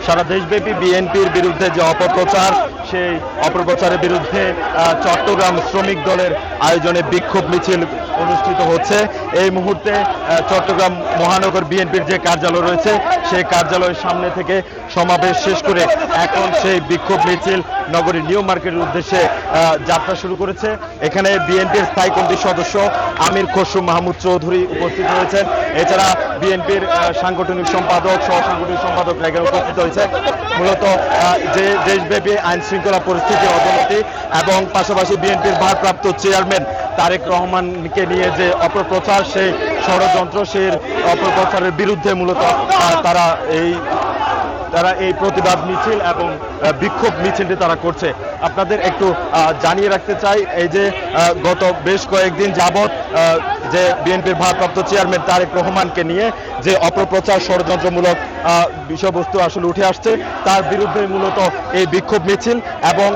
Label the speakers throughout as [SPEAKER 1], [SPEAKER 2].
[SPEAKER 1] সারা দেশব্যাপী বিএনপির বিরুদ্ধে যে অপপ্রচার, সেই অপপ্রচারের বিরুদ্ধে চট্টগ্রাম শ্রমিক দলের আয়োজনে বিক্ষোভ মিছিল অনুষ্ঠিত হচ্ছে। এই মুহূর্তে চট্টগ্রাম মহানগর বিএনপির যে কার্যালয় রয়েছে সেই কার্যালয়ের সামনে থেকে সমাবেশ শেষ করে এখন সেই বিক্ষোভ মিছিল নগরীর নিউ মার্কেটের উদ্দেশ্যে যাত্রা শুরু করেছে। এখানে বিএনপির স্থায়ী কমিটির সদস্য আমির খসরু মাহমুদ চৌধুরী উপস্থিত হয়েছেন। এছাড়া বিএনপির সাংগঠনিক সম্পাদক, সহ সাংগঠনিক সম্পাদকরা এখানে উপস্থিত হয়েছে। মূলত যে দেশব্যাপী আইন শৃঙ্খলা পরিস্থিতির অবনতি এবং পাশাপাশি বিএনপির ভারপ্রাপ্ত চেয়ারম্যান তারেক রহমানকে নিয়ে যে অপপ্রচার, সেই ষড়যন্ত্র, সেই অপপ্রচারের বিরুদ্ধে মূলত তারা এই প্রতিবাদ মিছিল এবং বিক্ষোভ মিছিলটি তারা করছে। আপনাদের একটু জানিয়ে রাখতে চাই, এই যে গত বেশ কয়েকদিন যাবৎ যে বিএনপির ভারপ্রাপ্ত চেয়ারম্যান তারেক রহমানকে নিয়ে যে অপপ্রচার, ষড়যন্ত্রমূলক বিষয়বস্তু আসলে উঠে আসছে, তার বিরুদ্ধে মূলত এই বিক্ষোভ মিছিল। এবং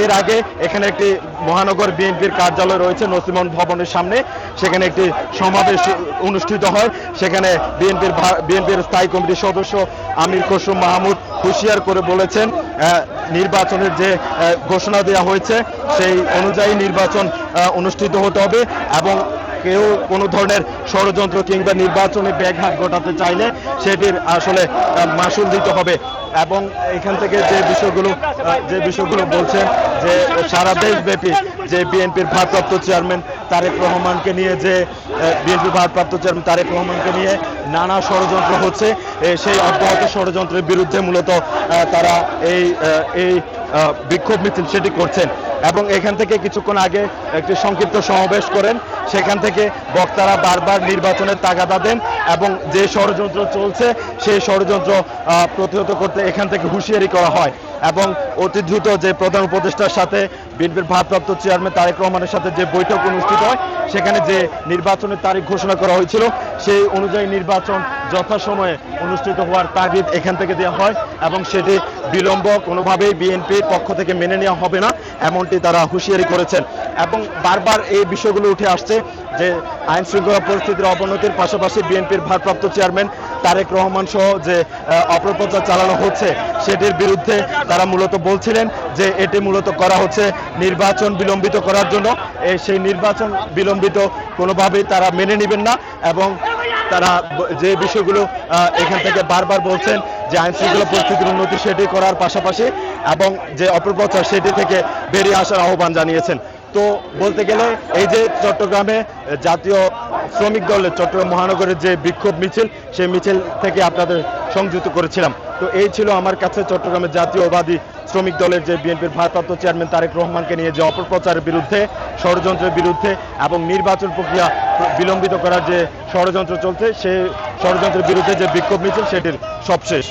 [SPEAKER 1] এর আগে এখানে একটি মহানগর বিএনপির কার্যালয় রয়েছে নসিমন ভবনের সামনে, সেখানে একটি সমাবেশ অনুষ্ঠিত হয়। সেখানে বিএনপির স্থায়ী কমিটির সদস্য আমির খসরু মাহমুদ হুঁশিয়ার করে বলেছেন, নির্বাচনের যে ঘোষণা দেওয়া হয়েছে সেই অনুযায়ী নির্বাচন অনুষ্ঠিত হতে হবে এবং কেউ কোনো ধরনের ষড়যন্ত্র কিংবা নির্বাচনে ব্যাঘাত ঘটাতে চাইলে সেটির আসলে মাসুল দিতে হবে। এবং এখান থেকে যে বিষয়গুলো বলছেন যে সারা দেশব্যাপী যে বিএনপির ভারপ্রাপ্ত চেয়ারম্যান তারেক রহমানকে নিয়ে নানা ষড়যন্ত্র হচ্ছে, সেই অব্যাহত ষড়যন্ত্রের বিরুদ্ধে মূলত তারা এই বিক্ষোভ মিছিল সেটি করছেন। এবং এখান থেকে কিছুক্ষণ আগে একটি সংক্ষিপ্ত সমাবেশ করেন, সেখান থেকে বক্তারা বারবার নির্বাচনের তাগাদা দেন এবং যে ষড়যন্ত্র চলছে সেই ষড়যন্ত্র প্রতিহত করতে এখান থেকে হুঁশিয়ারি করা হয়। এবং অতি দ্রুত যে প্রধান উপদেষ্টার সাথে বিএনপির ভারপ্রাপ্ত চেয়ারম্যান তারেক রহমানের সাথে যে বৈঠক অনুষ্ঠিত হয়, সেখানে যে নির্বাচনের তারিখ ঘোষণা করা হয়েছিল সেই অনুযায়ী নির্বাচন যথাসময়ে অনুষ্ঠিত হওয়ার তাগিদ এখান থেকে দেওয়া হয় এবং সেটি বিলম্ব কোনোভাবেই বিএনপির পক্ষ থেকে মেনে নেওয়া হবে না, এমনটি তারা হুঁশিয়ারি করেছেন। এবং বারবার এই বিষয়গুলো উঠে আসছে যে আইন শৃঙ্খলা পরিস্থিতির অবনতির পাশাপাশি বিএনপির ভারপ্রাপ্ত চেয়ারম্যান তারেক রহমান সহ যে অপপ্রচার চালানো হচ্ছে সেটির বিরুদ্ধে তারা মূলত বলছিলেন যে এটি মূলত করা হচ্ছে নির্বাচন বিলম্বিত করার জন্য। সেই নির্বাচন বিলম্বিত কোনোভাবেই তারা মেনে নেবেন না এবং তারা যে বিষয়গুলো এখান থেকে বারবার বলছেন যে আইন শৃঙ্খলা পরিস্থিতির উন্নতি সেটি করার পাশাপাশি এবং যে অপপ্রচার সেটি থেকে বেরিয়ে আসার আহ্বান জানিয়েছেন। তো বলতে গেলে এই যে চট্টগ্রামে জাতীয় শ্রমিক দলের চট্টগ্রাম মহানগরের যে বিক্ষোভ মিছিল, সেই মিছিল থেকে আপনাদের সংযুক্ত করেছিলাম। তো এই ছিল আমার কাছে চট্টগ্রামের জাতীয়বাদী শ্রমিক দলের যে বিএনপির ভারপ্রাপ্ত চেয়ারম্যান তারেক রহমানকে নিয়ে যে অপপ্রচারের বিরুদ্ধে, ষড়যন্ত্রের বিরুদ্ধে এবং নির্বাচন প্রক্রিয়া বিলম্বিত করার যে ষড়যন্ত্র চলছে সেই ষড়যন্ত্রের বিরুদ্ধে যে বিক্ষোভ মিছিল সেটির সবশেষ।